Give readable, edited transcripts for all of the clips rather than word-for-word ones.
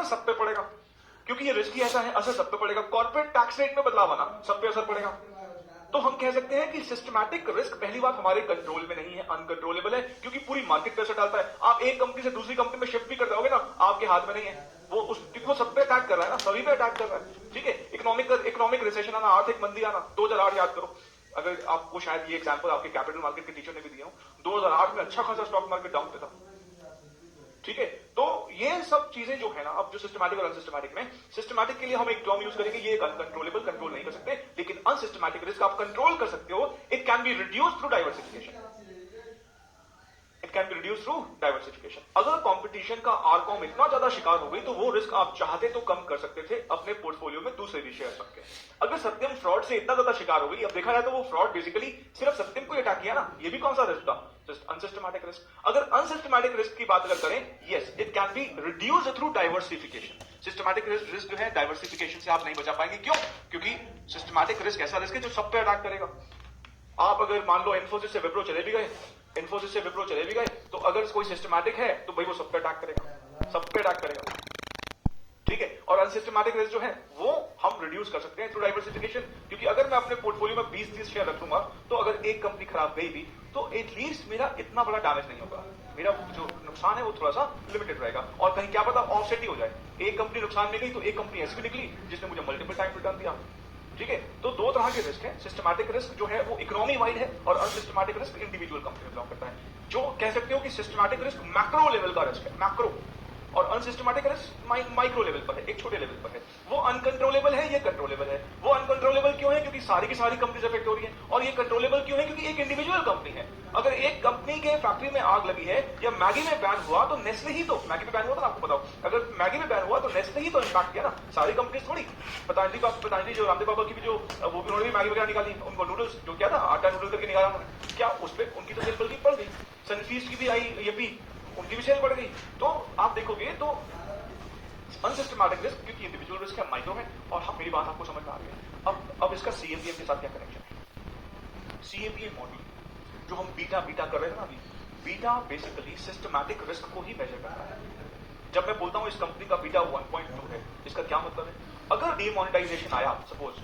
सब पे पड़ेगा, क्योंकि ये रिस्क ही ऐसा है, असर सब पे पड़ेगा। कॉर्पोरेट टैक्स रेट में बदलाव आना, सब पे असर पड़ेगा। तो हम कह सकते हैं कि सिस्टमैटिक रिस्क पहली बात हमारे कंट्रोल में नहीं है, अनकंट्रोलेबल है, क्योंकि पूरी मार्केट पे असर डालता है। आप एक कंपनी से दूसरी कंपनी में शिफ्ट भी कर जाओगे ना, आपके हाथ में नहीं है, वो उसको सब पे अटैक कर रहा है ना, सभी पे अटैक कर रहा है। ठीक है, इकोनॉमिक रिसेशन आना, आर्थिक मंदी आना, 2008 याद करो। अगर आपको शायद ये एग्जांपल आपके कैपिटल मार्केट के टीचर ने भी दिया हो, 2008 में अच्छा खासा स्टॉक मार्केट डाउन पे था। ठीक है, तो ये सब चीजें जो है ना, अब जो सिस्टमैटिक और अनसिस्टमैटिक में, सिस्टमैटिक के लिए हम एक टर्म यूज करेंगे, ये एक अनकंट्रोलेबल, कंट्रोल नहीं कर सकते, लेकिन अनसिस्टमैटिक रिस्क आप कंट्रोल कर सकते हो। It can be reduce through diversification, it can be reduce through diversification. अगर कंपटीशन का आरकॉम इतना ज्यादा शिकार हो गई तो वो रिस्क आप चाहते तो कम कर सकते थे अपने पोर्टफोलियो में दूसरे भी शेयर सबके। अगर सत्यम फ्रॉड से इतना ज्यादा शिकार हो गई, अब देखा जाए तो वो फ्रॉड बेसिकली सिर्फ सत्यम को अटैक किया ना, ये भी कौन सा रिस्क था? Unsystematic risk. अगर अनसिस्टमैटिक रिस्क की बात अगर करें, yes it can be reduce through diversification. Systematic risk जो है डाइवर्सिफिकेशन से आप नहीं बचा पाएंगे। क्यों? क्योंकि सिस्टमैटिक रिस्क ऐसा रिस्क है जो सब पे अटैक करेगा। आप अगर मान लो इन्फोसिस से विप्रो चले भी गए, तो अगर कोई सिस्टमैटिक है तो भाई वो सब पे अटैक करेगा, सब पे अटैक करेगा। ठीक है, और अनसिस्टमैटिक रिस्क जो है वो हम रिड्यूस कर सकते हैं थ्रू डाइवर्सिफिकेशन। क्योंकि अगर मैं अपने पोर्टफोलियो में 20-30 शेयर रखूंगा, तो अगर एक कंपनी खराब गई भी तो एटलीस्ट मेरा इतना बड़ा डैमेज नहीं होगा, मेरा जो नुकसान है वो थोड़ा सा लिमिटेड रहेगा। और कहीं क्या पता ऑफसेट ही हो जाए, एक कंपनी नुकसान में गई तो एक कंपनी ऐसी भी निकली जिसने मुझे मल्टीपल टाइम रिटर्न दिया। ठीक है, तो दो तरह के रिस्क है। सिस्टमैटिक रिस्क जो है वो इकोनॉमी वाइड है, और अनसिस्टमैटिक रिस्क इंडिविजुअल कंपनी में बिलोंग करता है। जो कह सकते हो कि सिस्टमैटिक रिस्क मैक्रो लेवल का रिस्क है, मैक्रो, और अनसिस्टमैटिक रिस्क माइक्रो लेवल पर है, एक छोटे लेवल पर है। वो अनकंट्रोलेबल है, ये कंट्रोलेबल है। वो अनकंट्रोलेबल क्यों है? क्योंकि सारी की सारी कंपनीज अफेक्ट हो रही है। और ये कंट्रोलेबल क्यों है? क्योंकि एक इंडिविजुअल कंपनी है। अगर एक कंपनी के फैक्ट्री में आग लगी है, या मैगी में बैन हुआ, तो नेस्ले ही तो, मैगी में बैन हुआ था आपको बताओ, अगर मैगी में बैन हुआ तो नेस्ले ही तो इम्पैक्ट किया ना, सारी कंपनीज थोड़ी। पतंजलि जो रामदेव बाबा की भी जो वो भी, उन्होंने भी मैगी वगैरह निकाली, उनको नूडल्स जो क्या था, आटा नूडल करके निकाला उन्होंने, क्या उस पर उनकी तो सेल बल्कि बढ़ गई। सनफीस्ट की भी आई, ये भी उनकी भी सेल बढ़ गई। तो आप देखोगे तो अनसिस्टमैटिक रिस्क क्योंकि इंडिविजुअल रिस्क है, माइक्रो है। और हम, मेरी बात आपको समझ में आ रही है। अब इसका सीएपीएम के साथ क्या कनेक्शन है? सीएपीएम मॉडल जो हम बीटा कर रहे हैं ना अभी, बीटा बेसिकली सिस्टमैटिक रिस्क को ही मेजर करता है। जब मैं बोलता हूं इस कंपनी का बीटा 1.2 है, इसका क्या मतलब है? अगर डीमोनेटाइजेशन आया, सपोज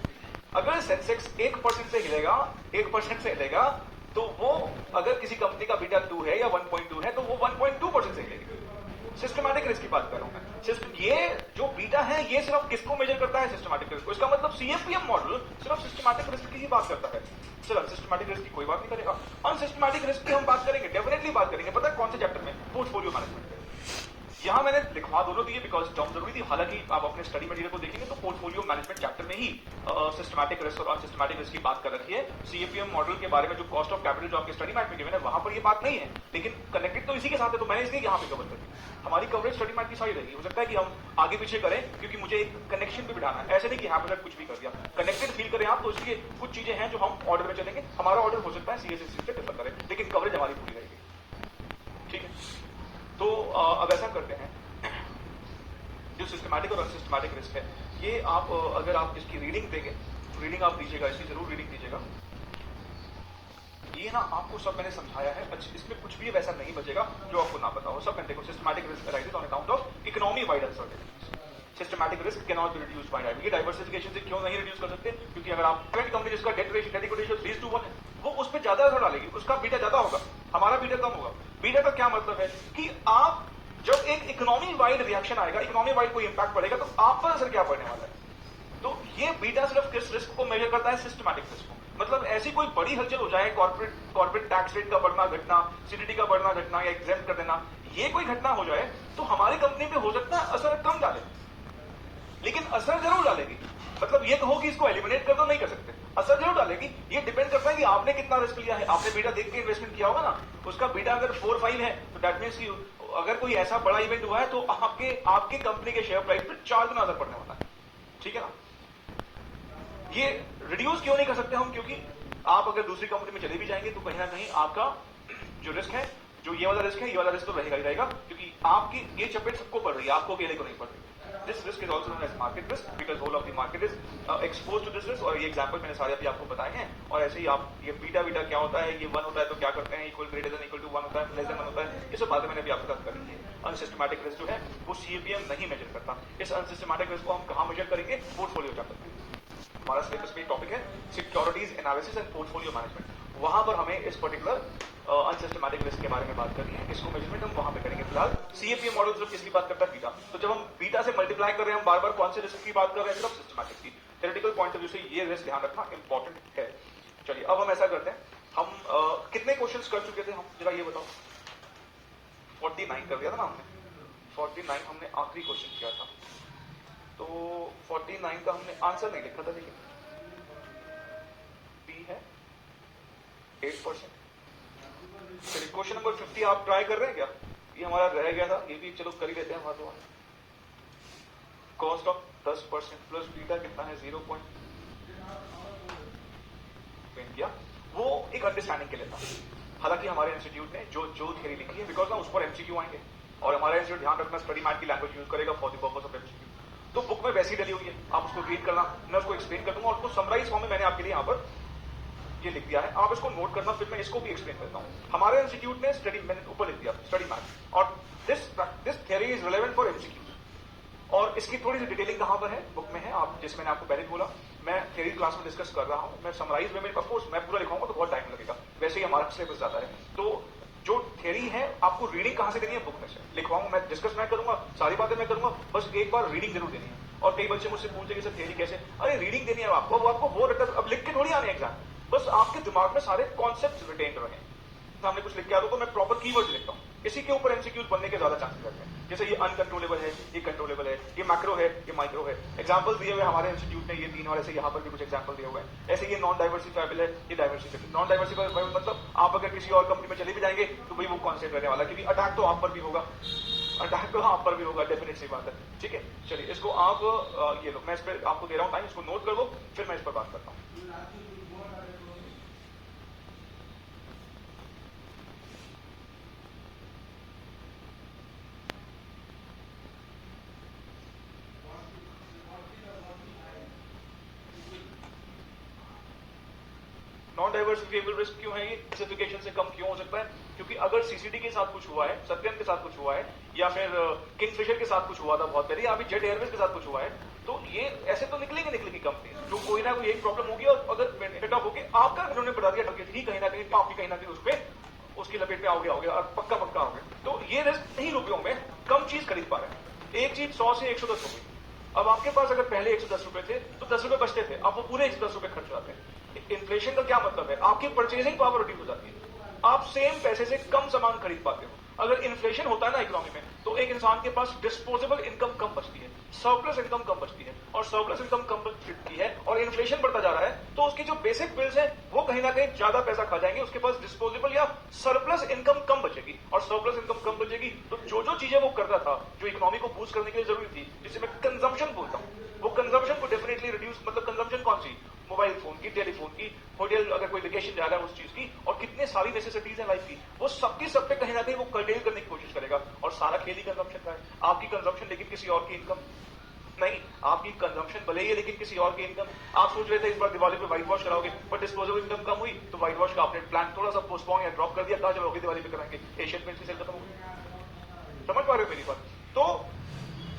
अगर सेंसेक्स 1% से हिलेगा, 1% से हिलेगा, तो वो अगर किसी कंपनी का बीटा 2 है या 1.2 है, तो वो 1.2% से हिलेगी। सिस्टमैटिक रिस्क की बात कर रहा हूं मैं। ये जो बीटा है ये सिर्फ किसको मेजर करता है? सिस्टमैटिक रिस्क को। इसका मतलब सीएपीएम मॉडल सिर्फ सिस्टमैटिक रिस्क की ही बात करता है, सिर्फ अनसिस्टमैटिक रिस्क की कोई बात नहीं करेगा। अनसिस्टमैटिक रिस्क की हम बात करेंगे, डेफिनेटली बात करेंगे। पता है कौन से चैप्टर में? पोर्टफोलियो मैनेजमेंट में। यहां मैंने लिखवा दोनों दिए बिकॉज टर्म जरूरी थी। हालांकि आप अपने स्टडी मटेरियल को देखेंगे तो पोर्टफोलियो मैनेजमेंट चैप्टर में ही सिस्टमैटिक रिस्क और अनसिस्टमैटिक रिस्क की बात कर रखी है। सीएपीएम मॉडल के बारे में जो कॉस्ट ऑफ कैपिटल जो आपके स्टडी मैट में गिवन है, वहां पर ये बात नहीं है, लेकिन कनेक्टेड तो इसी के साथ है, तो मैंने इसलिए यहां पे कवर कर दी। हमारी कवरेज स्टडी मैट की सारी रहेगी। हो सकता है कि हम आगे पीछे करें, क्योंकि मुझे एक कनेक्शन भी बिठाना है। ऐसे नहीं कि यहाँ पर कुछ भी कर दिया, कनेक्टेड फील करें आप, तो इसलिए कुछ चीजें हैं जो हम ऑर्डर में चलेंगे। हमारा ऑर्डर हो सकता है सीएसएस से डिफर करे, लेकिन कवरेज हमारी पूरी रहेगी। ठीक है, तो अब ऐसा करते हैं, जो सिस्टमैटिक और अनसिस्टमैटिक रिस्क है, ये आप अगर आप इसकी रीडिंग देंगे, रीडिंग आप दीजिएगा, इसकी जरूर रीडिंग दीजिएगा। ये ना आपको सब मैंने समझाया है, इसमें कुछ भी वैसा नहीं बचेगा जो आपको ना पता हो। सब मैंने देखो, systematic risk arises on account of economy wide uncertainties. Systematic risk can not be reduced by diversification. Diversification से क्यों नहीं रिड्यूस कर सकते? क्योंकि अगर आप करंट कंपनी जिसका डेट रेशियो 3:1 है, वो उस पर ज्यादा असर डालेगी, उसका बीटा ज्यादा होगा, हमारा बीटा कम होगा। बीटा का क्या मतलब है कि आप जब एक इकोनॉमी वाइड रिएक्शन आएगा, इकोनॉमी वाइड कोई इंपैक्ट पड़ेगा, तो आप पर असर क्या पड़ने वाला है? तो ये बीटा सिर्फ किस रिस्क को मेजर करता है? सिस्टमैटिक रिस्क को। मतलब ऐसी कोई बड़ी हलचल हो जाए, कॉर्पोरेट टैक्स रेट का बढ़ना घटना, सीडीटी का बढ़ना घटना, या एग्जेम्प्ट कर देना, ये कोई घटना हो जाए तो हमारी कंपनी पे हो सकता है असर कम डाले, लेकिन असर जरूर डालेगी। मतलब ये कहो कि इसको एलिमिनेट कर दो, नहीं कर सकते, असर जरूर डालेगी। ये डिपेंड करता है कि आपने कितना रिस्क लिया है। आपने बीटा देख के इन्वेस्टमेंट किया होगा ना, उसका बीटा अगर 4-5 है, तो दैट मीन्स कि अगर कोई ऐसा बड़ा इवेंट हुआ है तो आपके कंपनी के शेयर प्राइस पर 4 गुना असर पड़ने वाला है। ठीक है ना? ये रिड्यूस क्यों नहीं कर सकते हम? क्योंकि आप अगर दूसरी कंपनी में चले भी जाएंगे तो कहीं ना कहीं आपका जो रिस्क है, जो ये वाला रिस्क है, ये वाला रिस्क तो रहेगा ही रहेगा, क्योंकि आपकी ये चपेट सबको पड़ रही है, आपको अकेले को नहीं पड़ रही। This risk is also known as market risk because whole of the market is exposed to this risk. और ये एग्जांपल मैंने सारे अभी आपको बताए हैं. और ऐसे ही आप ये बीटा क्या होता है, ये 1 होता है तो क्या करते हैं, equal greater than equal to 1 होता है, लेस देन 1 होता है. ये सब बातें मैंने अभी आपके साथ करी है. अनसिस्टमैटिक रिस्क जो है वो CAPM नहीं मेजर करता. इस अनसिस्टमैटिक रिस्क को हम कहां मेजर करेंगे? पोर्टफोलियो चैप्टर में. हमारा सिलेबस में टॉपिक है securities analysis and portfolio management. वहां पर हमें इस पर्टिकुलर अनसिस्टमैटिक रिस्क के बारे में बात करनी है. इसको मेजरमेंट हम वहां पे करेंगे. फिलहाल CAPM मॉडल सिर्फ किसकी बात करता है? बीटा. तो जब हम बीटा से मल्टीप्लाई कर रहे हैं, हम बार बार कौन से रिस्क की बात कर रहे हैं? सिर्फ सिस्टमैटिक की. थ्योरेटिकल पॉइंट ऑफ व्यू से ये रिस्क ध्यान रखना इंपॉर्टेंट है. चलिए अब हम ऐसा करते हैं. हम कितने क्वेश्चंस कर चुके थे हम, जरा ये बताओ. 49 कर दिया था ना हमने. 49 हमने आखिरी क्वेश्चन किया था. तो 49 का हमने आंसर नहीं लिखा था. देखिए बी है 8%. चलिए क्वेश्चन नंबर 50 आप ट्राई कर रहे हैं क्या? ये हमारा रह गया था, ये भी चलो कर ही लेते हैं. हमारा कॉस्ट ऑफ 10% प्लस बीटा कितना है? 0. किया वो एक अंडरस्टैंडिंग के लिए था. हालांकि हमारे इंस्टीट्यूट ने जो थियरी लिखी है, बिकॉज ना उस पर MCQ आएंगे और हमारा इंस्टीट्यूट ध्यान रखना स्टडी मैट की लैंग्वेज यूज करेगा for the purpose of MCQ. तो बुक में वैसी डली हुई है, आप उसको रीड करना, मैं उसको एक्सप्लेन कर दूंगा और उसको समराइज फॉर्म में मैंने आपके लिए यहाँ पर ये लिख दिया है. आप इसको नोट करना, फिर मैं इसको भी एक्सप्लेन करता हूँ. हमारे इंस्टीट्यूट ने स्टडी, मैंने ऊपर लिख दिया स्टडी मैथ, और this theory is relevant for MCQ. और इसकी थोड़ी सी डिटेलिंग कहां पर है? बुक में है. आप जिस मैंने आपको पहले बोला, मैं थियरी क्लास में डिस्कस कर रहा हूं. मैं समराइज में ऑफकोर्स मैं पूरा लिखाऊंगा तो बहुत टाइम लगेगा. वैसे ही हमारा सिलेबस ज्यादा है. तो जो थियरी है आपको रीडिंग कहां से देनी है? बुक में से लिखवाऊंगा. मैं डिस्कस मैं करूंगा, सारी बातें मैं करूंगा, बस एक बार रीडिंग जरूर देनी है. और कई बच्चे मुझसे पूछते सर थियरी कैसे? अरे रीडिंग देनी है आपको. वो आपको बोर रहता है, अब लिख के थोड़ी आने एग्जाम. बस आपके दिमाग में सारे कॉन्सेप्ट रिटेन रहे. सामने कुछ लिख के आ दो तो मैं प्रॉपर कीवर्ड लिखता हूं. इसी के ऊपर MCQs बनने के ज्यादा चांसेस रहते हैं. जैसे ये अनकंट्रोलेबल है, ये कंट्रोलेबल है, ये मैक्रो है, ये माइक्रो है. एग्जांपल्स दिए हुए हमारे इंस्टीट्यूट ने ये 3, और ऐसे यहाँ पर भी कुछ एग्जांपल दिए हुए हैं. ऐसे ये नॉन डाइवर्सिफाइबल है, ये डाइवर्सिफाइबल. नॉन डाइवर्सिफाइबल मतलब आप अगर किसी और कंपनी में चले भी जाएंगे तो भाई वो कॉन्सेप्ट रहने वाला, क्योंकि अटैक तो आप पर भी होगा. अटैक तो आप पर भी होगा, डेफिनेट सी बात है. ठीक है, चलिए इसको आप ये लो, मैं इस पर आपको दे रहा हूँ टाइम, इसको नोट कर लो, फिर मैं इस पर बात करता हूँ. नॉन डाइवर्सिफिएबल रिस्क क्यों है? ये स्पेसिफिकेशन से कम क्यों हो सकता है? क्योंकि अगर CCD के साथ कुछ हुआ है, सत्यम के साथ कुछ हुआ है, या फिर किंगफिशर के साथ कुछ हुआ था बहुत पहले, या अभी जेट एयरवेज के साथ कुछ हुआ है, तो ये ऐसे तो निकलेगी कंपनी जो कोई ना कोई एक प्रॉब्लम होगी, और अगर बेनिफिट ऑफ होगी आपका उन्होंने बता दिया ही कहीं ना कहीं तो आपकी कहीं ना कहीं उस पर उसकी लपेट में आओगे और पक्का आओगे. तो ये रिस्क नहीं रुपयों में कम चीज खरीद पा रहे हैं. एक चीज 100 से 110 हो गई. अब आपके पास अगर पहले 110 रुपए थे तो 10 रुपए बचते थे, अब वो पूरे 110 रुपए खर्च जाते हैं. इन्फ्लेशन का क्या मतलब है? आपकी परचेजिंग पावर रिड्यूस हो जाती है. आप सेम पैसे से कम सामान खरीद पाते हो. अगर इन्फ्लेशन होता है ना इकोनॉमी में, तो एक इंसान के पास डिस्पोजेबल इनकम कम बचती है, सरप्लस इनकम कम बचती है, और सरप्लस इनकम कम बचती है और इन्फ्लेशन बढ़ता जा रहा है, तो उसकी जो बेसिक बिल्स है वो कहीं ना कहीं ज्यादा पैसा खा जाएंगे. उसके पास डिस्पोजेबल या सरप्लस इनकम कम बचेगी, और सरप्लस इनकम कम बचेगी तो जो चीजें वो करता था जो इकोनॉमी को बूस्ट करने के लिए जरूरी थी, जिसे मैं कंजम्पशन बोलता हूं, वो कंजम्पशन को डेफिनेटली रिड्यूस. मतलब कंजम्पशन कौन सी? मोबाइल फोन की, टेलीफोन की, होटल अगर कोई वेकेशन जा रहा है उस चीज की, और कितने सारी नेसेसिटीज है लाइफ की, वो सबकी सब पे कहीं ना कहीं वो कर्टेल करने की कोशिश करेगा. और सारा खेल ही कंजम्पशन का है. आपकी कंजम्पशन लेकिन किसी और की इनकम नहीं. आपकी कंजम्पशन भले ही है लेकिन किसी और की इनकम. आप सोच रहे थे इस बार दिवाली पे व्हाइट वॉश कराओगे, पर डिस्पोजेबल इनकम कम हुई तो व्हाइट वॉश का आपने प्लान थोड़ा सा पोस्टपोन या ड्रॉप कर दिया. कहा चलो अगली दिवाली पे कराएंगे, एशियन पेंट्स की सेल खत्म हो गई. समझ पा रहे हो मेरी बात? तो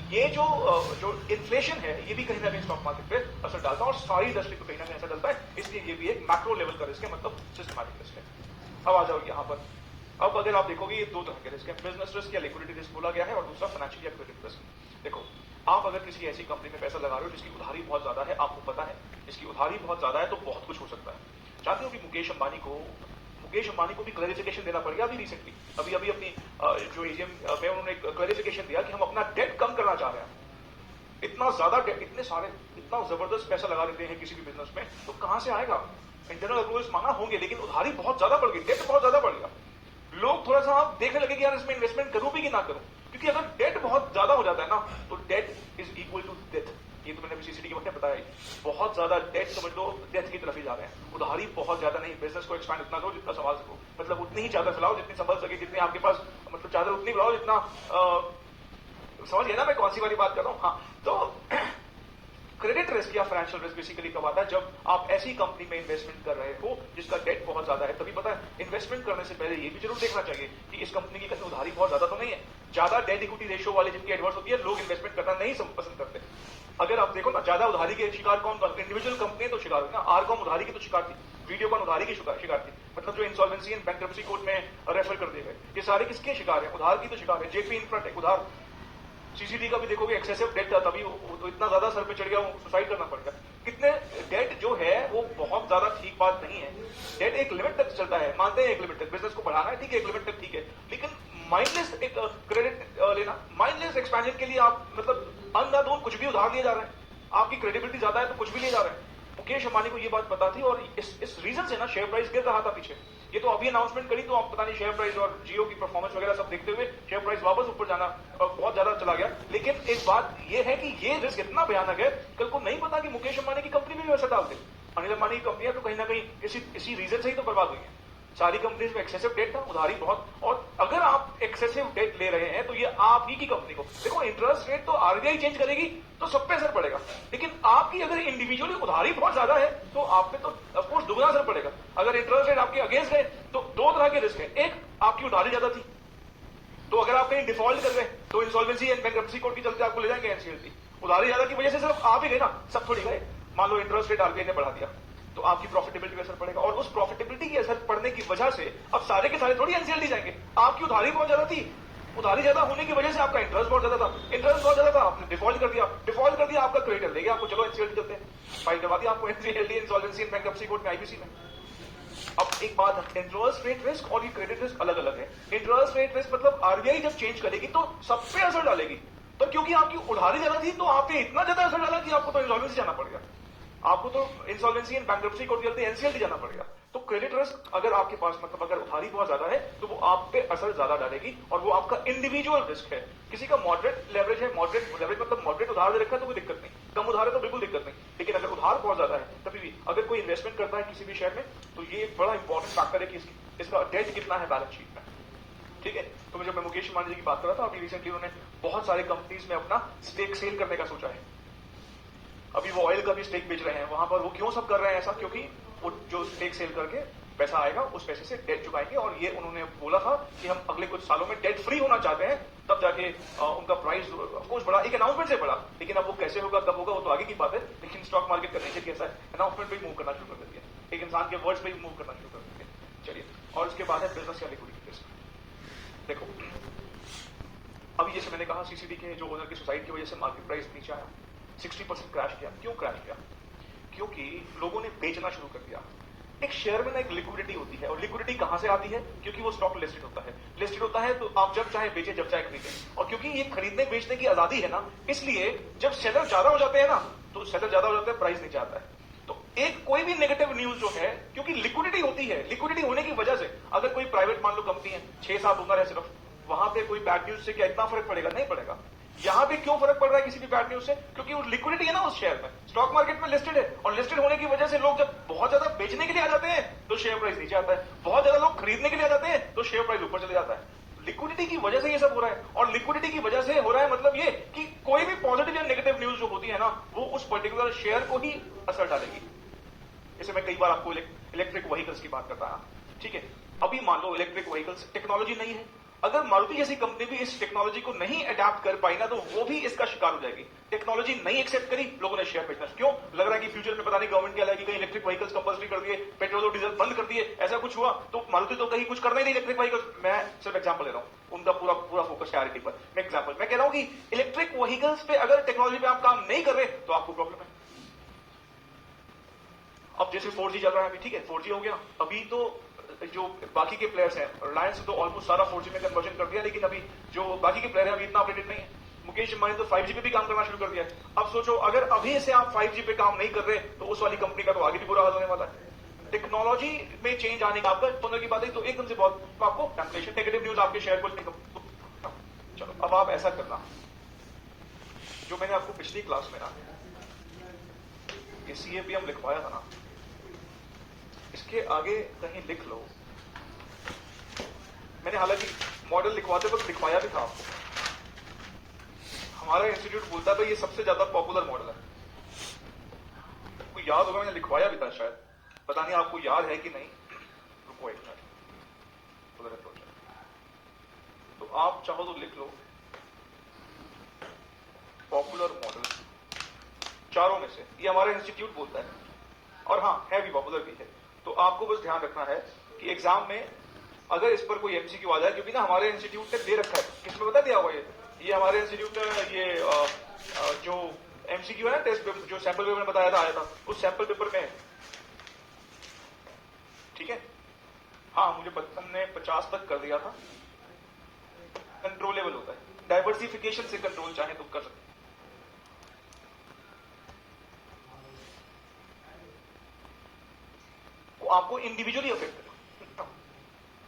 ये जो इन्फ्लेशन है ये भी कहीं ना कहीं स्टॉक मार्केट पे असर डालता है, और सारी इंडस्ट्री पे कहीं ना कहीं असर डालता है. इसलिए ये भी एक मैक्रो लेवल का रिस्क है, मतलब सिस्टमैटिक रिस्क है. अब आ जाओ यहाँ पर. अब अगर आप देखोगे ये 2 तरह के रिस्क है. बिजनेस रिस्क या लिक्विडिटी रिस्क बोला गया है, और दूसरा फाइनेंशियल या क्रेडिट रिस्क. देखो, आप अगर किसी ऐसी कंपनी में पैसा लगा रहे हो जिसकी उधारी बहुत ज्यादा है, आपको पता है इसकी उधारी बहुत ज्यादा है, तो बहुत कुछ हो सकता है. चाहते हो कि मुकेश अंबानी को भी क्लैरिफिकेशन देना पड़ गया. अभी रिसेंटली अभी अपनी जो एजीएम में उन्होंने क्लैरिफिकेशन दिया कि हम अपना डेट कम करना चाह रहे हैं. इतना ज्यादा डेट, इतना जबरदस्त पैसा लगा देते हैं किसी भी बिजनेस में, तो कहां से आएगा? इंटरनल अप्रूवल्स मांगा होंगे, लेकिन उधारी बहुत ज्यादा बढ़ गई, डेट बहुत ज्यादा बढ़ गया. लोग थोड़ा सा आप देखने लगे कि यार इसमें इन्वेस्टमेंट करूं भी कि ना करूं, क्योंकि अगर डेट बहुत ज्यादा हो जाता है ना, तो date is equal to death. ये तो मैंने CCD के बारे में बताया. बहुत ज्यादा डेट समझ लो डेथ की तरफ ही जा रहे हैं. उधारी बहुत ज्यादा नहीं. बिजनेस को एक्सपैंड उतना करो जितना संभाल सको, मतलब उतनी ही चादर फैलाओ जितनी संभल सके, जितनी आपके पास, मतलब चादर उतनी फैलाओ जितना समझ गए ना मैं कौन सी वाली बात कर रहा हूं? हाँ, तो क्रेडिट रिस्क या फाइनेंशियल रिस्क बेसिकली कब आता है? जब आप ऐसी कंपनी में इन्वेस्टमेंट कर रहे हो जिसका डेट बहुत ज्यादा है। तभी पता है इन्वेस्टमेंट करने से पहले ये भी जरूर देखना चाहिए कि इस कंपनी की कहीं उधारी बहुत ज्यादा तो नहीं है। ज्यादा डेट इक्विटी रेशियो वाले जिनकी एडवर्स होती है, लोग इन्वेस्टमेंट करना नहीं पसंद करते। अगर आप देखो ना, ज्यादा उधारी के शिकार कौन? इंडिविजुअल कंपनी तो शिकार हुई ना। आरकॉम उधारी की तो शिकार थी, वीडियोकॉन उधारी की शिकार थी, मतलब जो इंसॉल्वेंसी एंड बैंक्रप्सी कोर्ट में रेफर कर दिए गए। ये सारे किसके शिकार है? उधार की तो शिकार है। जेपी इंफ्राटेक उधार, सीसीडी का भी देखोगे एक्सेसिव डेट था, तभी वो तो इतना ज्यादा सर पे चढ़ गया, वो सुसाइड करना पड़ गया। कितने डेट जो है वो बहुत ज्यादा ठीक बात नहीं है। डेट एक लिमिट तक चलता है, मानते हैं एक लिमिट तक बिजनेस को बढ़ाना है, ठीक है, एक लिमिट तक ठीक है, लेकिन माइंडलेस एक क्रेडिट लेना, माइंडलेस एक्सपेंशन के लिए आप मतलब अंधाधुंध कुछ भी उधार लिए जा रहे हैं। आपकी क्रेडिबिलिटी ज्यादा है तो कुछ भी लिए जा रहे हैं। मुकेश अंबानी को ये बात पता थी और इस रीजन से ना शेयर प्राइस गिर रहा था पीछे। ये तो अभी अनाउंसमेंट करी तो आप पता नहीं शेयर प्राइस और जियो की परफॉर्मेंस वगैरह सब देखते हुए शेयर प्राइस वापस ऊपर जाना बहुत ज्यादा चला गया। लेकिन एक बात ये है कि ये रिस्क इतना भयानक है, कल को नहीं पता कि मुकेश अंबानी की कंपनी में भी वैसा डाल दे। अनिल अंबानी की कंपनियां तो कहीं ना कहीं इसी रीजन से ही तो बर्बाद हुई है। सारी कंपनीज में एक्सेसिव डेट था, उधारी बहुत, और अगर आप एक्सेसिव डेट ले रहे हैं तो ये आप ही की कंपनी को देखो। इंटरेस्ट रेट तो आरबीआई चेंज करेगी तो सब पे असर पड़ेगा, लेकिन आपकी अगर इंडिविजुअली उधारी बहुत ज्यादा है तो आप पे तो ऑफकोर्स दुगना असर पड़ेगा। अगर इंटरेस्ट रेट आपके अगेंस्ट गए तो दो तरह के रिस्क है। एक, आपकी उधारी ज्यादा थी तो अगर आप कहीं डिफॉल्ट कर गए तो इंसॉल्वेंसी एंड बैंक्रप्सी कोर्ट के चलते आपको ले जाएंगे एनसीएलटी। उधारी ज्यादा की वजह से सिर्फ आप ही गए ना, सब थोड़ी गए। मान लो इंटरेस्ट रेट आरबीआई ने बढ़ा दिया तो आपकी प्रॉफिटेबिलिटी पे असर पड़ेगा, और उस प्रॉफिटेबिलिटी के असर पड़ने की वजह से अब सारे के सारे थोड़ी एनसीएलटी जाएंगे। आपकी उधारी बहुत ज्यादा थी, उधारी ज्यादा होने की वजह से आपका इंटरेस्ट बहुत ज्यादा था, इंटरेस्ट बहुत ज्यादा था, आपने डिफॉल्ट कर दिया, आपका क्रेडिटर ले गया आपको, चलो एनसीएलटी चलते हैं, फाइल करवा दिया आपको NCLT, insolvency and bankruptcy court में, आईबीसी में। अब एक बात है, इंटरेस्ट रेट रिस्क और ये क्रेडिट रिस्क अलग अलग है। इंटरेस्ट रेट रिस्क मतलब आरबीआई जब चेंज करेगी तो सब पे असर डालेगी, तो क्योंकि आपकी उधारी ज्यादा थी तो आप पे इतना ज्यादा असर डाला कि आपको तो इंसॉल्वेंसी जाना पड़ गया, आपको तो इंसॉल्वेंसी एंड बैंक्रप्सी कोर्ट के चलते एनसीएलटी जाना पड़ेगा। तो क्रेडिट रिस्क अगर आपके पास मतलब अगर उधारी बहुत ज्यादा है तो वो आप पे असर ज्यादा डालेगी, और वो आपका इंडिविजुअल रिस्क है। किसी का मॉडरेट लेवरेज है, मॉडरेट लेवरेज मतलब मॉडरेट उधार दे रखा है तो कोई दिक्कत नहीं, कम उधार है तो बिल्कुल दिक्कत नहीं, लेकिन अगर उधार बहुत ज्यादा है तभी भी अगर कोई इन्वेस्टमेंट करता है किसी भी शेयर में तो ये एक बड़ा इंपॉर्टेंट फैक्टर है कि इसका डेट कितना है बैलेंस शीट में, ठीक है। तो जब मैं मुकेश अंबानी जी की बात कर रहा था, अभी रिसेंटली उन्होंने बहुत सारे कंपनीज में अपना स्टेक सेल करने का सोचा है। अभी वो ऑयल का भी स्टेक बेच रहे हैं वहां पर। वो क्यों सब कर रहे हैं ऐसा? क्योंकि वो जो स्टेक सेल करके पैसा आएगा उस पैसे से डेट चुकाएंगे, और ये उन्होंने बोला था कि हम अगले कुछ सालों में डेट फ्री होना चाहते हैं, तब जाके उनका प्राइस ऑफकोर्स बढ़ा, एक अनाउंसमेंट से बढ़ा, लेकिन अब वो कैसे होगा कब होगा वो तो आगे की बात है। लेकिन स्टॉक मार्केट का नेचर कैसा है, अनाउंसमेंट पे मूव करना शुरू कर देती है, एक इंसान के वर्ड्स पे ही मूव करना शुरू कर देती है। चलिए, और उसके बाद है बिजनेस या लिक्विडिटी रिस्क। देखो, अभी जैसे मैंने कहा सीसीडी के जो ओनर की सुसाइड की वजह से मार्केट प्राइस नीचे आया, 60% क्रैश किया। क्यों क्रैश किया? क्योंकि लोगों ने बेचना शुरू कर दिया। एक शेयर में ना एक लिक्विडिटी होती है, और लिक्विडिटी कहां से आती है? क्योंकि वो स्टॉक लिस्टेड होता है। लिस्टेड होता है तो आप जब चाहे बेचे, जब चाहे खरीदे, और क्योंकि ये खरीदने बेचने की आजादी है ना, इसलिए जब सेलर ज्यादा हो जाते हैं ना, तो सेलर ज्यादा हो जाते हैं, प्राइस नीचे आता है। तो एक कोई भी नेगेटिव न्यूज जो है, क्योंकि लिक्विडिटी होती है, लिक्विडिटी होने की वजह से अगर कोई प्राइवेट मान लो कंपनी है, 6-7 ओनर है सिर्फ, वहां पे कोई बैड न्यूज से क्या इतना फर्क पड़ेगा? नहीं पड़ेगा। यहां पे क्यों फर्क पड़ रहा है किसी भी बैड न्यूज से? क्योंकि वो लिक्विडिटी है ना उस शेयर में, स्टॉक मार्केट में लिस्टेड है, और लिस्टेड होने की वजह से लोग जब बहुत ज्यादा बेचने के लिए आ जाते हैं तो शेयर प्राइस नीचे आता है, बहुत ज्यादा लोग खरीदने के लिए आ जाते हैं तो शेयर प्राइस ऊपर चले जाता है। लिक्विडिटी की वजह से ये सब हो रहा है, और लिक्विडिटी की वजह से हो रहा है मतलब ये कि कोई भी पॉजिटिव या नेगेटिव न्यूज जो होती है ना, वो उस पर्टिकुलर शेयर को ही असर डालेगी। जैसे मैं कई बार आपको इलेक्ट्रिक व्हीकल्स की बात करता हूं, ठीक है। अभी मान लो इलेक्ट्रिक व्हीकल्स टेक्नोलॉजी नहीं है, अगर मारुति जैसी कंपनी भी इस टेक्नोलॉजी को नहीं अडैप्ट कर पाई ना, तो वो भी इसका शिकार हो जाएगी। टेक्नोलॉजी नहीं एक्सेप्ट करी, लोगों ने शेयर बेचना क्यों? लग रहा है कि फ्यूचर में पता नहीं गवर्नमेंट क्या लाएगी, कहीं इलेक्ट्रिक व्हीकल्स कंपल्सरी कर दिए, पेट्रोल और डीजल बंद कर दिए, ऐसा कुछ हुआ तो मारुति तो कहीं कुछ करना ही नहीं इलेक्ट्रिक व्हीकल्स। मैं सिर्फ एग्जांपल ले रहा हूं, उनका पूरा फोकस है आरटी पर। मैं एग्जांपल मैं कह रहा हूं कि इलेक्ट्रिक व्हीकल्स पे अगर टेक्नोलॉजी पे आप काम नहीं कर रहे तो आपको प्रॉब्लम है। अब जैसे 4G चल रहा है अभी, ठीक है, 4G हो गया, अभी तो जो बाकी के प्लेयर्स हैं, रिलायंस तो ऑलमोस्ट सारा 4G में कन्वर्जन कर दिया, लेकिन अभी जो बाकी के प्लेयर हैं अभी इतना अपडेटेड नहीं है। मुकेश अंबानी तो 5G पे भी काम करना शुरू कर दिया है। अब सोचो, अगर अभी से आप 5G पे काम नहीं कर रहे तो उस वाली कंपनी का तो आगे भी बुरा हाल होने वाला है। टेक्नोलॉजी में चेंज आने का आपका पुनः की बात है तो एकदम से बहुत तो आपको टेम्पलेशन नेगेटिव न्यूज आपके शेयर को चलो, अब आप ऐसा करना, जो मैंने आपको पिछली क्लास में ना ये CAPM लिखवाया था ना, इसके आगे कहीं लिख लो। मैंने हालांकि मॉडल लिखवाते वक्त लिखवाया भी था आपको, हमारा इंस्टीट्यूट बोलता है भाई ये सबसे ज्यादा पॉपुलर मॉडल है। आपको याद होगा, मैंने लिखवाया भी था शायद, पता नहीं आपको याद है कि नहीं। रुको एक मिनट, तो आप चाहो तो लिख लो पॉपुलर मॉडल चारों में से, ये हमारा इंस्टीट्यूट बोलता है, और हाँ है भी, पॉपुलर भी है। तो आपको बस ध्यान रखना है कि एग्जाम में अगर इस पर कोई एमसीक्यू आ जाए, क्योंकि ना हमारे इंस्टीट्यूट ने दे रखा है, किसमें बता दिया हुआ ये हमारे इंस्टीट्यूट ने ये जो एमसीक्यू है ना, टेस्ट पेपर जो सैंपल पेपर में बताया था आया था, उस सैंपल पेपर में है। ठीक है, हाँ मुझे हमने 50 तक कर दिया था। कंट्रोलेबल होता है, डाइवर्सिफिकेशन से कंट्रोल चाहे तो कर सकते। वो आपको इंडिविजुअली अफेक्ट करेगा।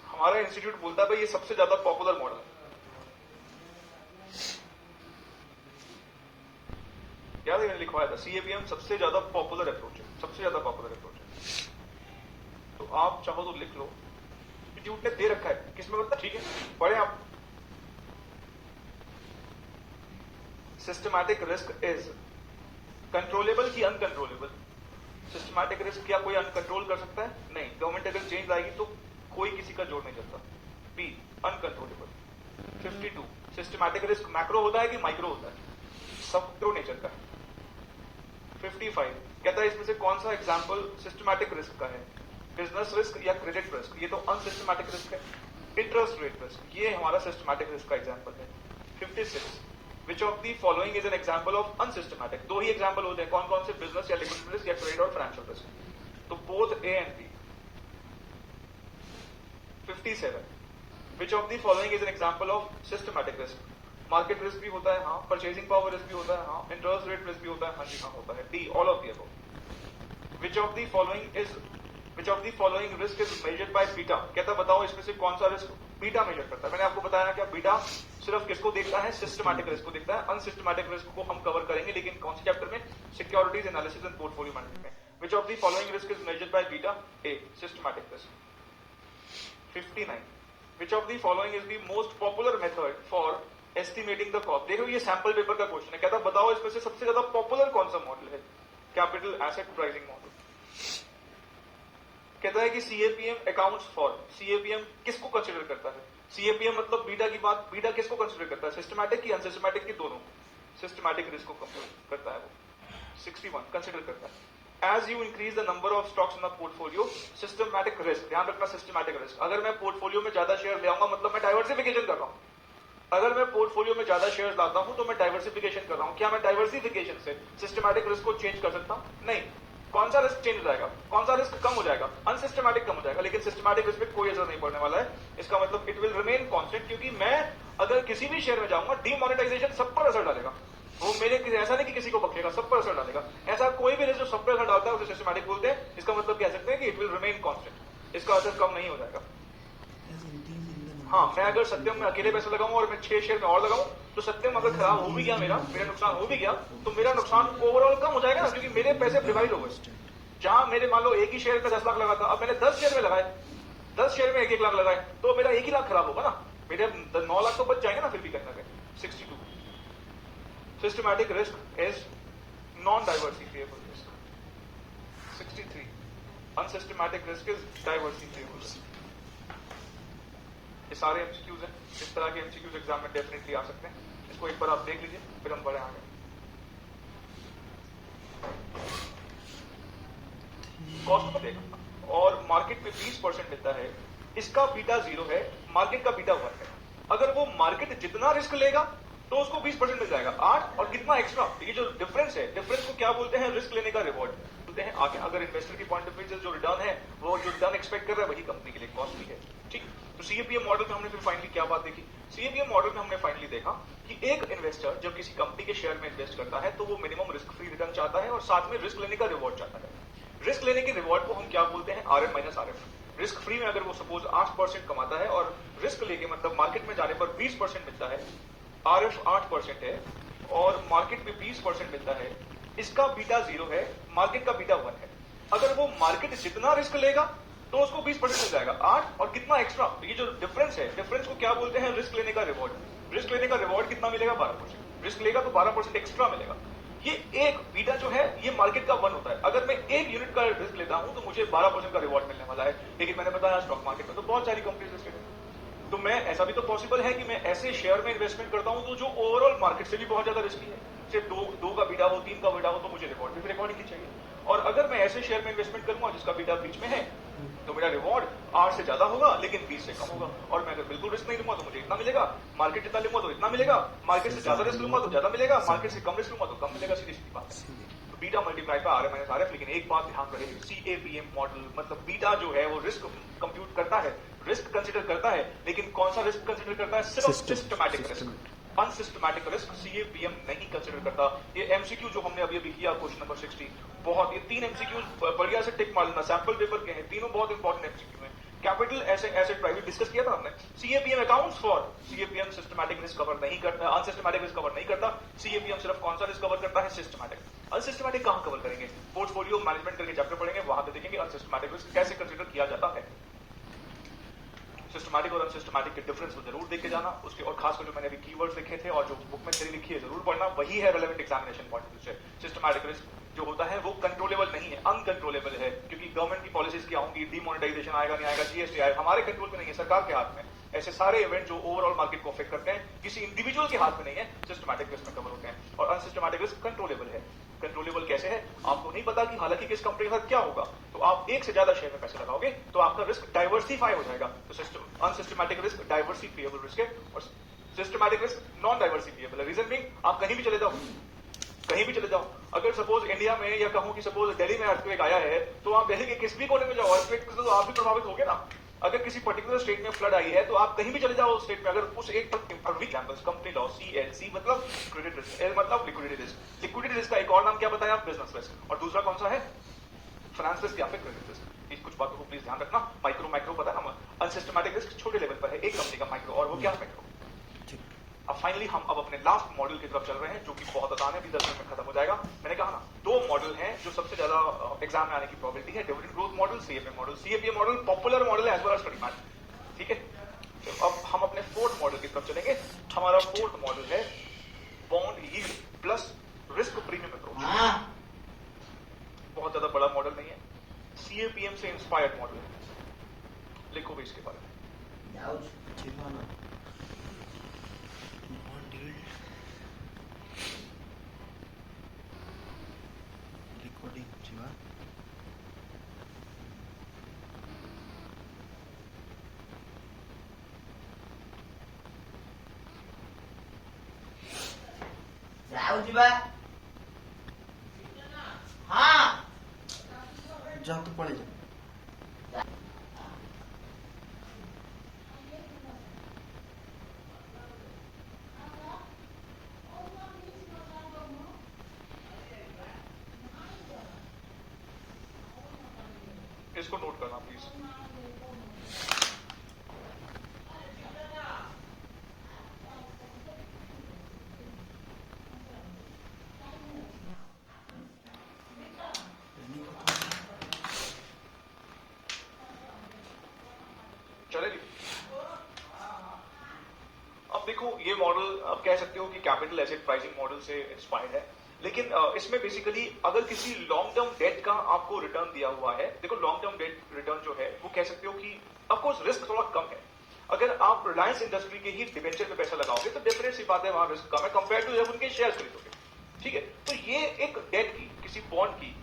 हमारा इंस्टीट्यूट बोलता है भाई ये सबसे ज्यादा पॉपुलर मॉडल है। याद है मैंने लिखवाया था, सीएपीएम सबसे ज्यादा पॉपुलर अप्रोच है, सबसे ज्यादा पॉपुलर अप्रोच है। तो आप चाहो तो लिख लो, इंस्टीट्यूट ने दे रखा है, किसमें बता, ठीक है पढ़े आप। सिस्टमैटिक रिस्क इज कंट्रोलेबल की अनकंट्रोलेबल। सिस्टमैटिक रिस्क क्या कोई अनकंट्रोल कर सकता है? नहीं। गवर्नमेंट अगर चेंज लाएगी तो कोई किसी का जोर नहीं चलता। B uncontrollable. 52 systematic risk macro होता है कि माइक्रो होता है? सब नेचर का है। 55 कहता है इसमें से कौन सा एग्जाम्पल सिस्टमैटिक रिस्क का है? बिजनेस रिस्क या क्रेडिट रिस्क? ये तो अनसिस्टमैटिक रिस्क है। इंटरेस्ट रेट रिस्क ये हमारा सिस्टमैटिक रिस्क का एग्जाम्पल है। 56 विच of the following is an example of unsystematic? दो ही एग्जाम्पल होते हैं, कौन कौन से? बिजनेस या लिक्विड रिस्क या क्रेडिट और फाइनेंशियल रिस्क। तो both A and B. 57 which of the following is an example of systematic risk? Market risk भी होता है, हाँ। परचेजिंग पावर रिस्क भी होता है, हाँ। इंटरेस्ट रेट रिस्क भी होता है, हाँ जी हाँ होता है। D all of the above. Which of the following risk is measured by beta? कहता बताओ इसमें से कौन सा रिस्क बीटा मेजर करता है? मैंने आपको बताया क्या बीटा सिर्फ किसको देखता है? सिस्टमैटिक रिस्क को देखता है। अनसिस्टमैटिक रिस्क को हम कवर करेंगे, लेकिन कौन से चैप्टर में? Securities analysis and portfolio management में। Which of the following risk is measured by beta? A systematic risk. 59 which of the following is the most popular method for estimating the cost? देखो ये sample paper का question है। कहता बताओ इसमें से सबसे ज्यादा पॉपुलर कौन सा मॉडल है? Capital asset pricing model. कहता है कि सीएपीएम अकाउंट्स फॉर, सीएपीएम किसको कंसिडर करता है? सीएपीएम मतलब बीटा की बात, बीटा किसको कंसिडर करता है? सिस्टमैटिक की अनसिस्टमैटिक की? दोनों। सिस्टमैटिक रिस्क को कंसिडर करता है वो। 61 कंसिडर करता है। As you increase the number of stocks in the portfolio, systematic risk, ध्यान रखना systematic risk, अगर मैं पोर्टफोलियो में ज्यादा शेयर ले आऊंगा मतलब मैं डाइवर्सिफिकेशन कर रहा हूं। अगर मैं पोर्टफोलियो में ज्यादा शेयर लाता हूं तो मैं डाइवर्सिफिकेशन कर रहा हूं। क्या मैं डाइवर्सिफिकेशन से सिस्टमैटिक रिस्क को चेंज कर सकता हूं? नहीं। कौन सा रिस्क चेंज हो जाएगा? कौन सा रिस्क कम हो जाएगा? अनसिस्टमैटिक कम हो जाएगा, लेकिन सिस्टमैटिक रिस्क में कोई असर नहीं पड़ने वाला है। इसका मतलब इट विल रिमेन कांस्टेंट, क्योंकि मैं अगर किसी भी शेयर में जाऊंगा डीमोनेटाइजेशन सब पर असर डालेगा। वो मेरे ऐसा नहीं कि किसी को बखेगा, सब पर असर डालेगा। ऐसा कोई भी रिस्क जो सब पर असर डालता है उसे सिस्टमैटिक बोलते हैं। इसका मतलब कह सकते हैं कि इट विल रिमेन कांस्टेंट, इसका असर कम नहीं हो जाएगा। हाँ, मैं अगर सत्यम में अकेले पैसे लगाऊं और मैं 6 शेयर में और लगाऊं तो सत्यम अगर खराब हो भी गया, मेरा नुकसान हो भी गया, तो मेरा नुकसान ओवरऑल कम हो जाएगा ना, क्योंकि मेरे पैसे डिवाइड हो गए। जहां मेरे मान लो एक ही शेयर पे 10 लाख लगा था, अब मैंने 10 शेयर में लगाए, 10 शेयर में 1-1 लाख लगाए, तो मेरा 1 ही लाख खराब होगा ना, मेरे 9 लाख तो बच जाएंगे ना फिर भी कहीं ना कहीं। 62 systematic risk is non diversifiable risk. 63 unsystematic risk is diversifiable risk. ये सारे एमसीक्यूज हैं, इस तरह के एमसीक्यूज एग्जाम में डेफिनेटली आ सकते हैं। इसको एक बार आप देख लीजिए, फिर हम बढ़े आगे। कॉस्ट को देखा और मार्केट में 20% मिलता है, इसका बीटा 0 है, मार्केट का बीटा 1 है। अगर वो मार्केट जितना रिस्क लेगा तो उसको 20% मिल जाएगा, 8 और कितना एक्स्ट्रा, ये जो डिफरेंस है, डिफरेंस को क्या बोलते हैं? रिस्क लेने का रिवॉर्ड बोलते हैं। आगे अगर इन्वेस्टर की पॉइंट ऑफ व्यू से जो रिटर्न है, वो जो रिटर्न एक्सपेक्ट कर रहा है वही कंपनी के लिए कॉस्टली है। ठीक, तो सीएपीएम मॉडल में हमने फिर फाइनली क्या बात देखी? सीएपीएम मॉडल में हमने फाइनली देखा कि एक इन्वेस्टर जब किसी कंपनी के शेयर में इन्वेस्ट करता है तो वो मिनिमम रिस्क फ्री रिटर्न चाहता है और साथ में रिस्क लेने का रिवॉर्ड चाहता है। रिस्क लेने के रिवॉर्ड को हम क्या बोलते हैं? RM minus RF। Risk free में अगर वो सपोज 8% कमाता है और रिस्क लेके मतलब मार्केट में जाने पर 20% मिलता है, RF 8% है और मार्केट में 20% मिलता है, इसका बीटा 0 है, मार्केट का बीटा 1 है। अगर वो मार्केट जितना रिस्क लेगा तो उसको 20% मिल जाएगा, 8 और कितना एक्स्ट्रा, ये जो डिफरेंस है, डिफरेंस को क्या बोलते हैं? रिस्क लेने का रिवॉर्ड। रिस्क लेने का रिवॉर्ड कितना मिलेगा? 12%। रिस्क लेगा तो 12% एक्स्ट्रा मिलेगा। ये एक बीटा जो है ये मार्केट का 1 होता है। अगर मैं 1 यूनिट का रिस्क लेता हूं तो मुझे 12% का रिवॉर्ड मिलने वाला है। लेकिन मैंने बताया स्टॉक मार्केट में तो बहुत सारी कंपनीज लिस्टेड है, तो मैं ऐसा भी तो पॉसिबल है कि मैं ऐसे शेयर में इन्वेस्टमेंट करता हूं तो जो ओवरऑल मार्केट से भी बहुत ज्यादा रिस्की है। सिर्फ दो का बीटा हो, 3 का बीटा हो, तो मुझे रिवॉर्ड भी रिकॉर्डिंग ही चाहिए। और अगर मैं ऐसे शेयर में इन्वेस्टमेंट करूंगा जिसका बीटा बीच में है, तो मेरा रिवॉर्ड 8 से ज्यादा होगा लेकिन 20 से कम होगा। और मैं अगर बिल्कुल रिस्क नहीं लूंगा तो मुझे इतना मिलेगा, मार्केट जितना लूंगा तो इतना मिलेगा, मार्केट से ज्यादा रिस्क लूंगा तो ज्यादा मिलेगा, मार्केट से कम रिस्क लूंगा तो कम मिलेगा। सीधी सीधी बात है। तो बीटा मल्टीप्लाई का RMS RF। लेकिन एक बात ध्यान रहे, CAPM मॉडल मतलब बीटा जो है वो रिस्क कंप्यूट करता है, रिस्क कंसिडर करता है, लेकिन कौन सा रिस्क कंसिडर करता है? सिर्फ systematic risk. Unsystematic risk CAPM नहीं कंसिडर करता। ये MCQ जो हमने अभी किया क्वेश्चन नंबर 60, बहुत ये 3 MCQ बढ़िया से टिक मार लेना, सैंपल पेपर के हैं, तीनों बहुत इंपॉर्टेंट MCQ हैं। कैपिटल एसेट प्राइवेट डिस्कस किया था हमने। CAPM accounts for, CAPM systematic risk cover नहीं करता, अनसिस्टमैटिक रिस्क कवर नहीं करता। CAPM सिर्फ कौन सा रिस्क कवर करता है? सिस्टमैटिक। अनसिस्टमैटिक कहां कवर करेंगे? पोर्टफोलियो मैनेजमेंट करके चैप्टर पढ़ेंगे, वहां पे देखेंगे अनसिस्टमैटिक रिस्क कैसे कंसिडर किया जाता है। सिस्टमैटिक और अनसिस्टमैटिक के डिफरेंस को जरूर देख के जाना उसके, और खासकर जो मैंने अभी कीवर्ड्स लिखे थे और जो बुक में तेरी लिखी है जरूर पढ़ना, वही है relevant examination point of view से। सिस्टमैटिक रिस्क जो होता है वो कंट्रोलेबल नहीं है, अनकंट्रोलेबल है, क्योंकि गवर्नमेंट की पॉलिसीज क्या होंगी, डिमोनेटाइजेशन आएगा नहीं आएगा, GST आएगा, हमारे कंट्रोल में नहीं है, सरकार के हाथ में। ऐसे सारे इवेंट जो ओवरऑल मार्केट को अफेक्ट करते हैं किसी इंडिविजुअल के हाथ में नहीं है, सिस्टमैटिक रिस्क में कवर होते हैं। और अनसिस्टमैटिक रिस्क कंट्रोलेबल है। कंट्रोलेबल कैसे है? आपको नहीं पता कि हालांकि किस कंपनी के साथ क्या होगा, तो आप एक से ज्यादा शेयर में पैसे लगाओगे तो आपका रिस्क डाइवर्सिफाई हो जाएगा। तो अनसिस्टमैटिक रिस्क डाइवर्सिफिएबल रिस्क है और सिस्टमैटिक रिस्क नॉन डाइवर्सिफिएबल है। रीजन बीइंग, आप कहीं भी चले जाओ, कहीं भी चले जाओ, अगर सपोज इंडिया में या कहूं कि सपोज दिल्ली में अर्थक्वेक आया है, तो आप दिल्ली के किस भी कोने में जाओ, अर्थक्वेक से तो आप भी प्रभावित होगे ना। अगर किसी पर्टिकुलर स्टेट में फ्लड आई है तो आप कहीं भी चले जाओ उस स्टेट में, अगर उस एक कैंपस कंपनी लॉ CLC मतलब क्रेडिट रिस्क, L मतलब लिक्विडिटी रिस्क। लिक्विडिटी रिस्क का एक और नाम क्या बताया? Business risk. और दूसरा कौन सा है? फाइनेंस रिस्क या फिर क्रेडिट रिस्क। इस कुछ बातों को प्लीज ध्यान रखना। माइक्रो पता है ना, अनसिस्टमैटिक रिस्क छोटे लेवल पर है, एक कंपनी का माइक्रो, और वो क्या है? मैक्रो। अब फाइनली हम अब अपने लास्ट मॉड्यूल की तरफ चल रहे हैं जो कि बहुत आसान है, 10 मिनट में खत्म हो जाएगा। मैंने कहा ना 2 मॉडल हैं जो सबसे ज्यादा एग्जाम में आने की प्रोबेबिलिटी है, dividend growth model, CAPM model. CAPM model popular model है as well as study math, ठीक है। तो अब हम अपने 4th मॉडल की तरफ चलेंगे। हमारा 4th मॉडल है bond yield plus risk premium approach. बहुत ज्यादा बड़ा मॉडल नहीं है, CAPM से इंस्पायर्ड मॉडल है। लिखो भी इसके बारे में। हाँ जा तो पड़े जा। इसको नोट करना प्लीज। चलेगी। अब देखो ये मॉडल आप कह सकते हो कि कैपिटल एसेट प्राइसिंग मॉडल से इंस्पायर्ड है, लेकिन इसमें बेसिकली अगर किसी लॉन्ग टर्म डेट का आपको रिटर्न दिया हुआ है, देखो लॉन्ग टर्म डेट रिटर्न जो है वो कह सकते हो कि ऑफकोर्स रिस्क थोड़ा कम है। अगर आप रिलायंस इंडस्ट्री के ही डिबेंचर में पैसा लगाओगे तो डेफिनेट सी बात है वहां रिस्क कम है कंपेयर टू जब उनके शेयर खरीदोगे, ठीक है। तो ये एक डेट की, किसी बॉन्ड की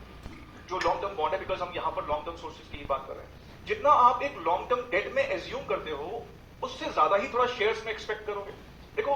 जो लॉन्ग टर्म बॉन्ड है, बिकॉज हम यहाँ पर लॉन्ग टर्म सोर्सेज की ही बात कर रहे हैं, जितना आप एक लॉन्ग टर्म डेट में एज्यूम करते हो उससे ज्यादा ही थोड़ा शेयर्स में एक्सपेक्ट करोगे। देखो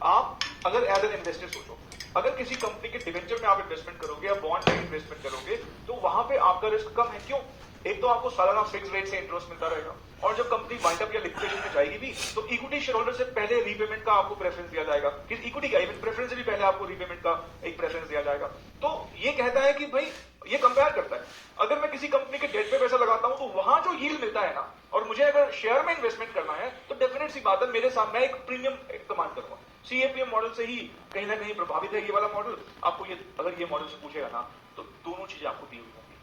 आप अगर एज एन इन्वेस्टर सोचो, अगर किसी कंपनी के डिवेंचर में आप इन्वेस्टमेंट करोगे या बॉन्ड में इन्वेस्टमेंट करोगे तो वहां पे आपका रिस्क कम है। क्यों? एक तो आपको सालाना फिक्स रेट से इंटरेस्ट मिलता रहेगा, और जब कंपनी वाइंड अप या लिक्विडेशन में जाएगी भी तो इक्विटी शेयर होल्डर से पहले रीपेमेंट का आपको प्रेफरेंस दिया जाएगा। किस इक्विटी का इवन प्रेफरेंस से भी पहले आपको रीपेमेंट का एक प्रेफरेंस दिया जाएगा। तो ये कहता है कि भाई ये कंपेयर करता है, अगर मैं किसी कंपनी के डेट पे पैसा लगाता हूं तो वहां जो यील्ड मिलता है ना, और मुझे अगर शेयर में इन्वेस्टमेंट करना है तो डेफिनेट सी बात है मेरे सामने एक प्रीमियम कमांड करूंगा। CAPM मॉडल से ही कहीं ना कहीं प्रभावित है ये वाला मॉडल। आपको ये अगर ये मॉडल से पूछेगा ना तो दोनों चीजें आपको दी हुई होंगी,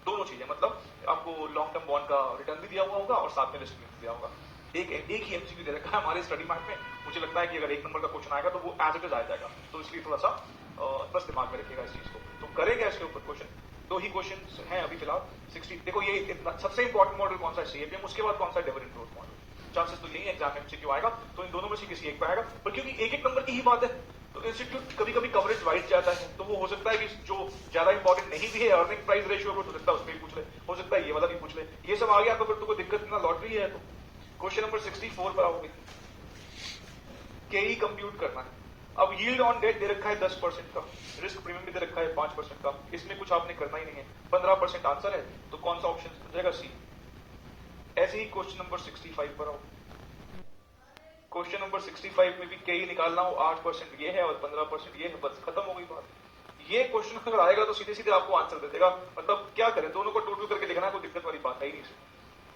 दोनों चीजें, मतलब आपको लॉन्ग टर्म बॉन्ड का रिटर्न भी दिया हुआ होगा और साथ में रिस्क भी दिया होगा। एक ही एमसीक्यू दे रखा है हमारे स्टडी मैप में। मुझे लगता है कि अगर 1 नंबर का क्वेश्चन आएगा तो वो एज इट इज आ जाएगा, तो इसलिए थोड़ा सा बस दिमाग में रखिएगा इस चीज को। तो करेंगे इसके ऊपर क्वेश्चन, 2 ही क्वेश्चन हैं अभी फिलहाल। 60 देखो ये सबसे इंपॉर्टेंट मॉडल कौन सा है, सीएपीएम, उसके बाद कौन सा डिविडेंड ग्रोथ मॉडल। चांसेस तो यही एग्जाम एमसीक्यू आएगा, तो इन दोनों में से किसी एक पे आएगा। पर क्योंकि 1 नंबर की ही बात है तो इंस्टीट्यूट कभी कभी कवरेज वाइड जाता है, तो वो हो सकता है कि जो ज्यादा इंपॉर्टेंट नहीं भी है अर्निंग प्राइस रेशियो हो सकता है उसमें भी पूछ ले, हो सकता है ये वाला भी पूछ ले। ये सब आ गया तो फिर तो कोई दिक्कत ना, लॉटरी है। तो क्वेश्चन नंबर 64 पर आओगे, केई कंप्यूट करना है। अब यील्ड ऑन डेट दे रखा है 10% का, रिस्क प्रीमियम भी दे रखा है 5% का, इसमें कुछ आपने करना ही नहीं है। 15% आंसर है, तो कौन सा ऑप्शन बन जाएगा, सी। ऐसे ही क्वेश्चन नंबर 65 पर आओ। क्वेश्चन नंबर 65 में भी केई निकालना हो, 8% ये है और 15% ये है, बस खत्म हो गई बात। ये क्वेश्चन अगर आएगा तो सीधे सीधे आपको आंसर दे देगा। मतलब क्या करें, दोनों को टोटल करके देखना, कोई दिक्कत वाली बात है ही नहीं,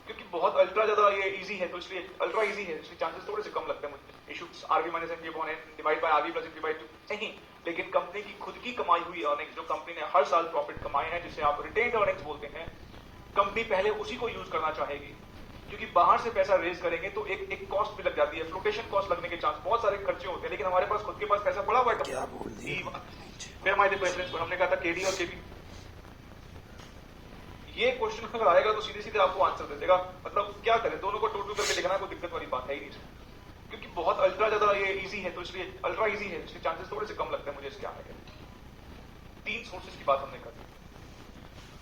क्योंकि बहुत अल्ट्रा ज्यादा ये इजी है, तो इसलिए अल्ट्रा इजी है, इसलिए चांसेस थोड़े से कम लगते हैं मुझे। Issue RB minus NP upon N divide by RB plus NP by 2 नहीं, लेकिन कंपनी की खुद की कमाई हुई अर्निंग्स, जो कंपनी ने हर साल प्रॉफिट कमाए हैं, जिसे आप रिटेन्ड अर्निंग्स बोलते हैं, कंपनी पहले उसी को यूज करना चाहेगी। क्योंकि बाहर से पैसा रेज करेंगे तो एक कॉस्ट भी लग जाती है, फ्लोटेशन कॉस्ट लगने के चांस, बहुत सारे खर्चे होते हैं, लेकिन हमारे पास खुद के पास पैसा पड़ा हुआ है। क्या बोल दिया? फिर हमारे प्रेफरेंस पर हमने कहा था केडी और केबी। ये क्वेश्चन अगर आएगा तो सीधे सीधे आपको आंसर दे देगा। मतलब क्या करें, दोनों को टोटल करके देखना, कोई दिक्कत वाली बात है ही नहीं, क्योंकि बहुत अल्ट्रा ज्यादा ये इजी है, तो इसलिए अल्ट्रा इजी है, इसलिए चांसेस थोड़े से कम लगते हैं मुझे इसके आने के। 3 सोर्सेज की बात हमने कर दी।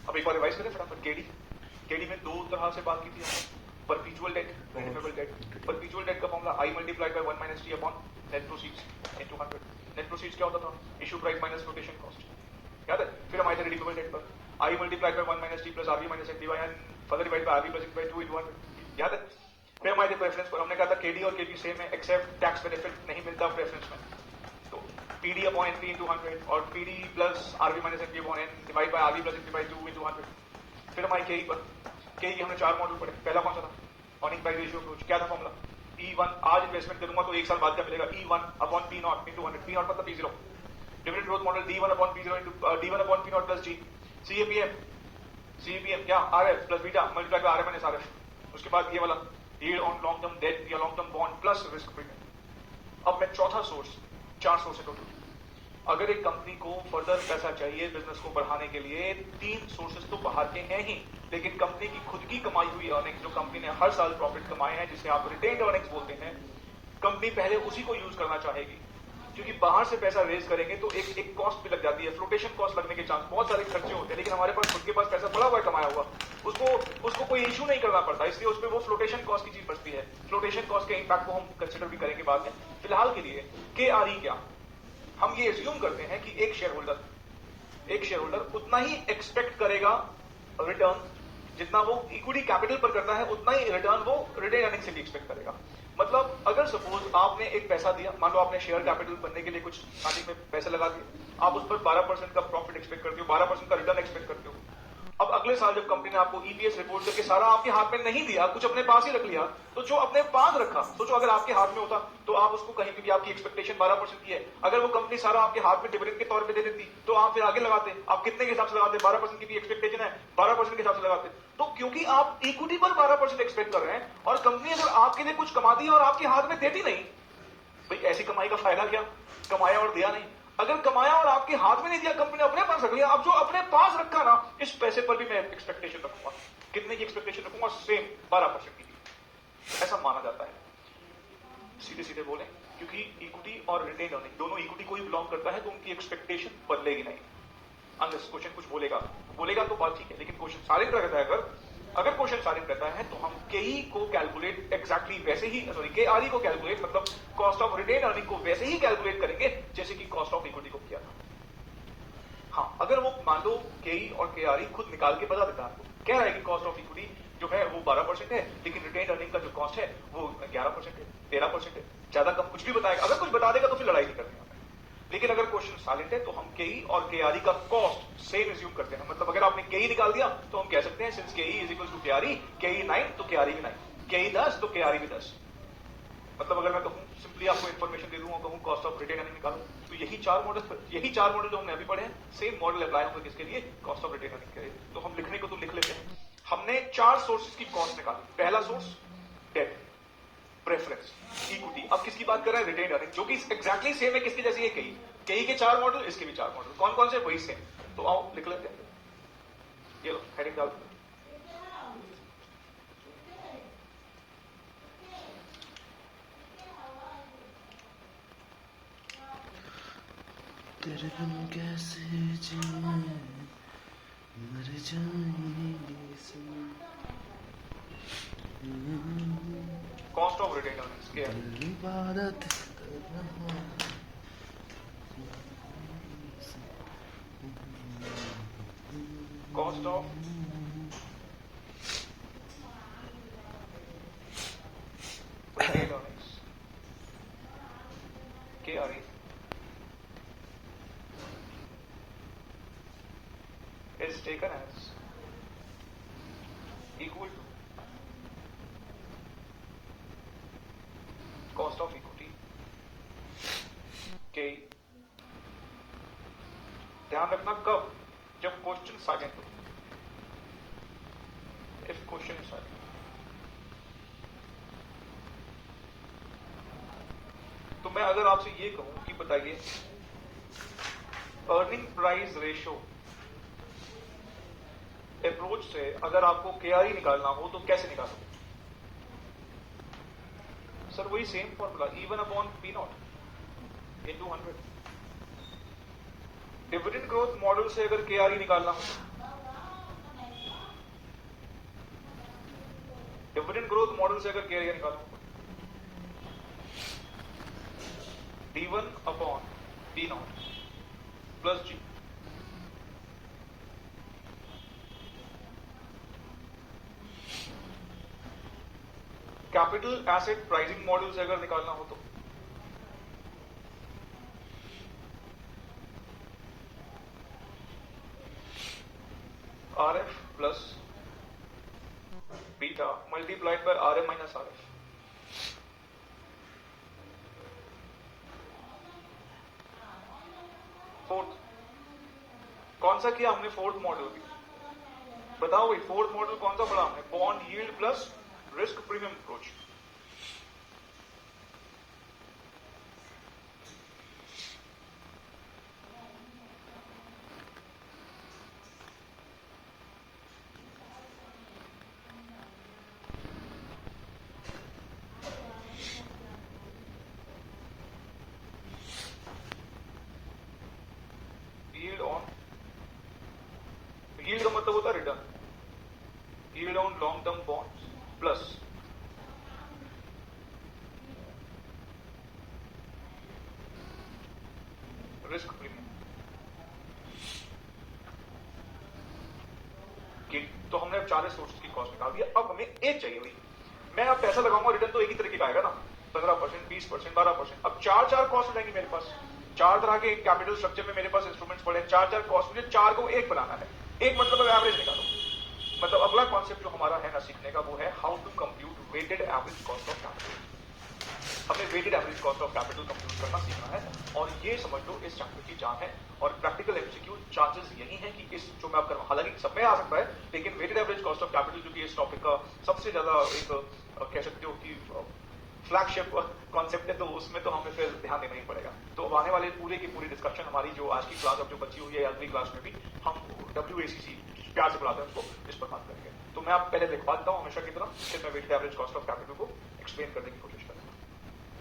अब एक बार रिवाइज करें फटाफट। केडी में 2 तरह से बात की थी हमने, perpetual debt, redeemable debt. Perpetual debt का formula I multiplied by 1 minus T upon net proceeds into 100। Net proceeds क्या होता था, issue price minus flotation cost, याद है। फिर हम आए थे रिडीमेबल डेट पर, I multiplied by 1 minus T plus RB minus NT by N further divide by RB plus NT by 2 into 100, याद है। फिर हम आए थे प्रेफरेंस पर, हमने कहा था केडी और केबी सेम है एक्सेप्ट टैक्स बेनिफिट नहीं मिलता प्रेफरेंस में, तो पीडी अपॉन एनपी इनटू 100 और PD plus RB minus NP upon N divide by RB plus NP by 2 into 100। फिर हम आए केई पर, केई के हमने 4 मॉडल पढ़े। पहला कौन सा था, अर्निंग प्राइस रेशियो अप्रोच। क्या था फॉर्मूला, E1, आज इन्वेस्टमेंट करूंगा तो 1 साल बाद क्या मिलेगा, E1 upon P0 into 100, P0 मतलब P0। Dividend growth model D1 upon P0 into D1 upon P0 plus G। CAPM क्या, RF plus beta multiply by RF minus RF। उसके बाद ये वाला yield on long term debt या long term bond plus risk premium. अब मैं चौथा source, 4 source है टोटल। अगर एक कंपनी को फर्दर पैसा चाहिए बिजनेस को बढ़ाने के लिए, 3 सोर्सेस तो बाहर के हैं ही, लेकिन कंपनी की खुद की कमाई हुई अर्निंग्स, जो कंपनी ने हर साल प्रॉफिट कमाए हैं, जिसे आप रिटेन्ड अर्निंग्स बोलते हैं, कंपनी पहले उसी को यूज करना चाहेगी। क्योंकि बाहर से पैसा रेज करेंगे तो एक कॉस्ट भी लग जाती है, फ्लोटेशन कॉस्ट लगने के चांस, बहुत सारे खर्चे होते हैं, लेकिन हमारे पास खुद के पास पैसा पड़ा हुआ है कमाया हुआ, उसको कोई इशू नहीं करना पड़ता, इसलिए उसमें वो फ्लोटेशन कॉस्ट की चीज बचती है। फ्लोटेशन कॉस्ट के इंपैक्ट को हम कंसिडर भी करेंगे बाद में। फिलहाल के लिए KRE क्या, हम ये एज्यूम करते हैं कि एक शेयर होल्डर उतना ही एक्सपेक्ट करेगा रिटर्न, जितना वो इक्विटी कैपिटल पर करता है उतना ही रिटर्न वो रिटेन अर्निंग से भी एक्सपेक्ट करेगा। मतलब अगर सपोज आपने एक पैसा दिया, मान लो आपने शेयर कैपिटल बनने के लिए कुछ स्टार्टिंग में पैसे लगा दिए, आप उस पर 12% का प्रॉफिट एक्सपेक्ट करते हो, 12% का रिटर्न एक्सपेक्ट करते हो। अब अगले साल जब कंपनी ने आपको EPS रिपोर्ट करके सारा आपके हाथ में नहीं दिया, कुछ अपने पास ही रख लिया, तो जो अपने पास रखा, सोचो अगर आपके हाथ में होता तो आप उसको कहीं भी, आपकी एक्सपेक्टेशन 12% की है, अगर वो कंपनी सारा आपके हाथ में डिविडेंड के तौर पे दे देती तो आप फिर आगे लगाते। आप कितने के हिसाब से लगाते, 12% की भी एक्सपेक्टेशन है, 12% के हिसाब से लगाते। तो क्योंकि आप इक्विटी पर 12% एक्सपेक्ट कर रहे हैं और कंपनी अगर आपके लिए कुछ कमाती है और आपके हाथ में देती नहीं, भाई ऐसी कमाई का फायदा क्या, कमाया और दिया नहीं। अगर कमाया और आपके हाथ में नहीं दिया, कंपनी ने अपने पास रख लिया, अब जो अपने पास रखा ना, इस पैसे पर भी मैं एक्सपेक्टेशन रखूंगा। कितने की एक्सपेक्टेशन रखूंगा, सेम 12% की। ऐसा माना जाता है, सीधे सीधे बोले, क्योंकि इक्विटी और रिटेन अर्निंग दोनों इक्विटी को ही बिलोंग करता है, तो उनकी एक्सपेक्टेशन बदलेगी नहीं। अनलेस क्वेश्चन कुछ बोलेगा तो बात ठीक है, लेकिन क्वेश्चन साइलेंट रहता है। अगर क्वेश्चन साइलेंट रहता है तो हम केई को कैलकुलेट एग्जैक्टली वैसे ही, सॉरी KRE को कैलकुलेट, मतलब कॉस्ट ऑफ रिटेन अर्निंग को वैसे ही कैलकुलेट करेंगे जैसे कि कॉस्ट ऑफ इक्विटी को किया था। हाँ, अगर वो मान लो केई और KRE खुद निकाल के बता देता है आपको, कह रहा है कि कॉस्ट ऑफ इक्विटी जो है वो 12% है, लेकिन रिटेन अर्निंग का जो कॉस्ट है वो 11% है, 13% है, ज्यादा कम कुछ भी बताएगा। अगर कुछ बता देगा तो फिर लड़ाई नहीं करनी है। लेकिन अगर क्वेश्चन साइलेंट है तो हम KE और KRE का कॉस्ट सेम एज्यूम करते हैं। मतलब अगर आपने KE निकाल दिया तो हम कह सकते हैं since KE is equal to KRE, KE 9 तो KRE भी 9, KE 10 तो KRE भी 10। मतलब अगर मैं कहूं, सिंपली आपको इन्फॉर्मेशन दे दूंगा, कहूं कॉस्ट ऑफ रिटेन अर्निंग निकालो, तो यही 4 मॉडल जो हमने अभी पढ़े हैं, सेम मॉडल अप्लाई होंगे किसके लिए, कॉस्ट ऑफ रिटेन अर्निंग के लिए। तो हम लिखने को तो लिख लेते हैं। हमने 4 सोर्सेज की कॉस्ट निकाली। पहला सोर्स डेट, प्रेफरेंस, इक्विटी। अब किसकी बात कर रहे हैं? रिटेन अर्निंग, जो कि एग्जैक्टली सेम है किसकी जैसी है? कई के 4 मॉडल, इसके भी 4 मॉडल। कौन कौन से? वही सेम। तो आओ लिख लेते हैं, ये लो हेडिंग डाल दो। तेरे बिन कैसे जिए मर जाएंगे सब। कॉस्ट ऑफ रिटेन अर्निंग्स क्या है? इबादत कर रहा कॉस्ट ऑफ रिटेन अर्निंग्स के आ रही is taken as equal to cost of equity के। ध्यान रखना कब? जब क्वेश्चन साइलेंट हो। If question is silent. तो मैं अगर आपसे ये कहूं कि बताइए अर्निंग प्राइस रेशो अप्रोच से अगर आपको केआरई निकालना हो तो कैसे निकालोगे? सर वही same formula, even upon P not into 100। Dividend growth model से अगर केआरई निकालना हो, डिविडेंड ग्रोथ मॉडल से अगर केआरई निकालना हो, D1 upon P not plus G. Capital asset pricing model से अगर निकालना हो तो RF plus beta multiplied by RM minus RF. Fourth कौन सा किया हमने? फोर्थ मॉडल भी बताओ भाई, फोर्थ मॉडल कौन सा पढ़ा हमने? Bond yield plus risk premium approach. Yield on, yield का मतलब होता है return. Yield on long term bonds plus risk premium. तो हमने अब 4 सोर्सेज की कॉस्ट निकाल दिया। अब हमें एक चाहिए भाई, मैं अब पैसा लगाऊंगा, रिटर्न तो एक ही तरीके का आएगा ना, 15%, 20%, 12%। अब 4 कॉस्ट हो जाएंगी मेरे पास। 4 तरह के कैपिटल स्ट्रक्चर में मेरे पास इंस्ट्रूमेंट्स पड़े हैं, 4 कॉस्ट, मुझे 4 को एक बनाना है। एक मतलब एवरेज निकालो। मतलब अगला कॉन्सेप्ट जो हमारा है ना सीखने का, वो है how to compute weighted average cost of capital. हमें weighted average cost of capital compute करना सीखना है, और ये समझ लो इस चैप्टर की जान है। और प्रैक्टिकल एमसीक्यू चांसेस यही है कि इस जो मैं आप कर रहा हूं, हालांकि सब में आ सकता है, लेकिन weighted average cost of capital जो कि इस टॉपिक का सबसे ज्यादा एक कह सकते हो कि फ्लैगशिप कॉन्सेप्ट है, तो उसमें तो हमें फिर ध्यान देना ही पड़ेगा। तो अब आने वाले पूरे की पूरी डिस्कशन हमारी जो आज की क्लास अब जो बची हुई है अगली क्लास में भी हम WACC प्यार से बुलाते हैं उसको, इस पर बात करेंगे। तो मैं आप पहले लिखवा देता हूं हमेशा की तरह, फिर मैं weighted average cost of capital को एक्सप्लेन करने की कोशिश